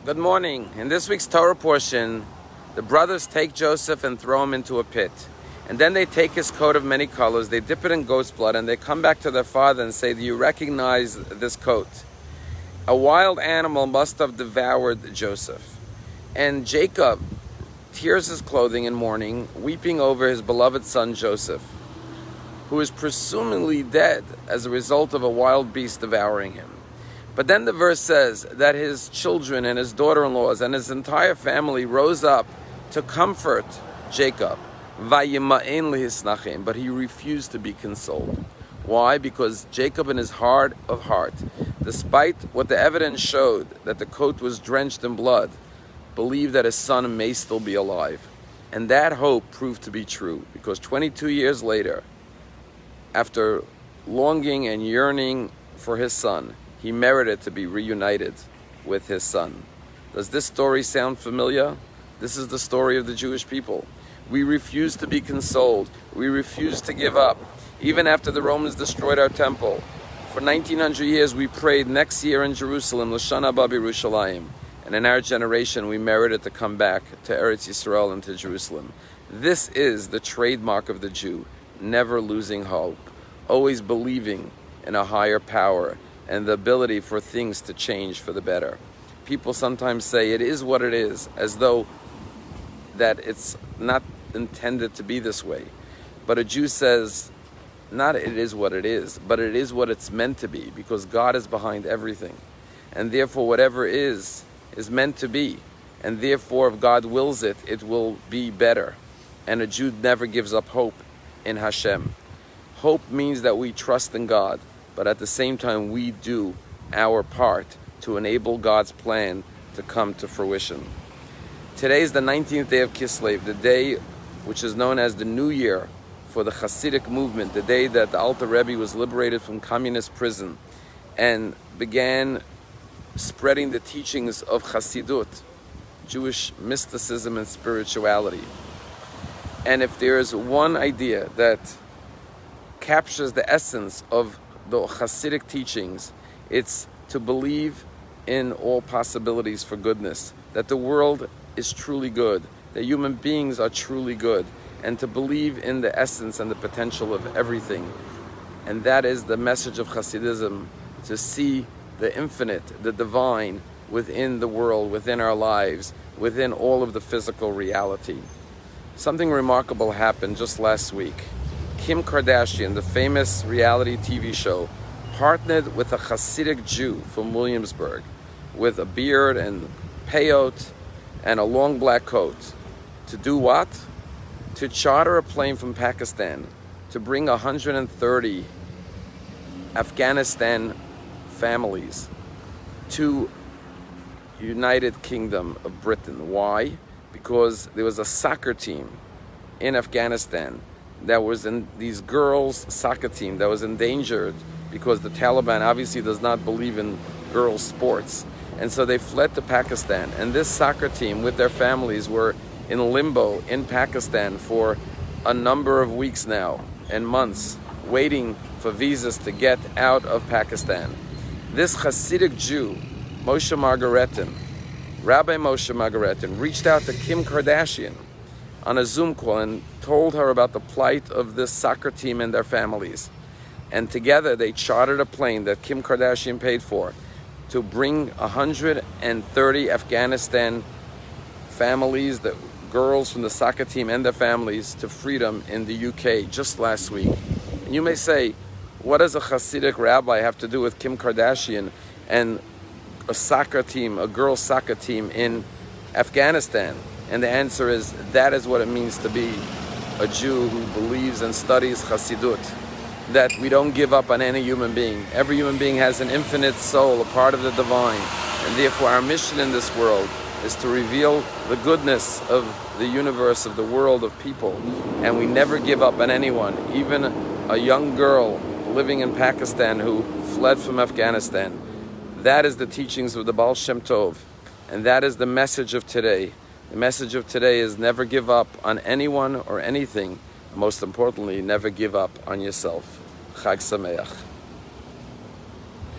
Good morning. In this week's Torah portion, the brothers take Joseph and throw him into a pit. And then they take his coat of many colors, they dip it in goat's blood, and they come back to their father and say, "Do you recognize this coat? A wild animal must have devoured Joseph." And Jacob tears his clothing in mourning, weeping over his beloved son Joseph, who is presumably dead as a result of a wild beast devouring him. But then the verse says that his children and his daughter-in-laws and his entire family rose up to comfort Jacob. But he refused to be consoled. Why? Because Jacob, in his heart of heart, despite what the evidence showed, that the coat was drenched in blood, believed that his son may still be alive. And that hope proved to be true, because 22 years later, after longing and yearning for his son, he merited to be reunited with his son. Does this story sound familiar? This is the story of the Jewish people. We refuse to be consoled. We refuse to give up. Even after the Romans destroyed our temple, for 1900 years we prayed next year in Jerusalem, L'Shana Haba B'Yerushalayim. And in our generation we merited to come back to Eretz Yisrael and to Jerusalem. This is the trademark of the Jew, never losing hope, always believing in a higher power and the ability for things to change for the better. People sometimes say it is what it is, as though that it's not intended to be this way. But a Jew says, not it is what it is, but it is what it's meant to be, because God is behind everything. And therefore whatever is meant to be. And therefore if God wills it, it will be better. And a Jew never gives up hope in Hashem. Hope means that we trust in God, but at the same time we do our part to enable God's plan to come to fruition. Today is the 19th day of Kislev, the day which is known as the New Year for the Chassidic movement, the day that the Alter Rebbe was liberated from communist prison and began spreading the teachings of Chassidut, Jewish mysticism and spirituality. And if there is one idea that captures the essence of the Chassidic teachings, it's to believe in all possibilities for goodness, that the world is truly good, that human beings are truly good, and to believe in the essence and the potential of everything. And that is the message of Hasidism, to see the infinite, the divine within the world, within our lives, within all of the physical reality. Something remarkable happened just last week. Kim Kardashian, the famous reality TV show, partnered with a Chassidic Jew from Williamsburg with a beard and peyot and a long black coat. To do what? To charter a plane from Pakistan to bring 130 Afghanistan families to United Kingdom of Britain. Why? Because there was a soccer team in Afghanistan that was in these girls' soccer team that was endangered because the Taliban obviously does not believe in girls' sports. And so they fled to Pakistan. And this soccer team with their families were in limbo in Pakistan for a number of weeks now and months, waiting for visas to get out of Pakistan. This Chassidic Jew, Moshe Margaretin, Rabbi Moshe Margaretin, reached out to Kim Kardashian on a Zoom call and told her about the plight of this soccer team and their families. And together they chartered a plane that Kim Kardashian paid for to bring 130 Afghanistan families, the girls from the soccer team and their families, to freedom in the UK just last week. And you may say, what does a Chassidic rabbi have to do with Kim Kardashian and a soccer team, a girls' soccer team in Afghanistan? And the answer is, that is what it means to be a Jew who believes and studies Chassidut, that we don't give up on any human being. Every human being has an infinite soul, a part of the divine, and therefore our mission in this world is to reveal the goodness of the universe, of the world, of people, and we never give up on anyone, even a young girl living in Pakistan who fled from Afghanistan. That is the teachings of the Baal Shem Tov, and that is the message of today. The message of today is never give up on anyone or anything. Most importantly, never give up on yourself. Chag Sameach.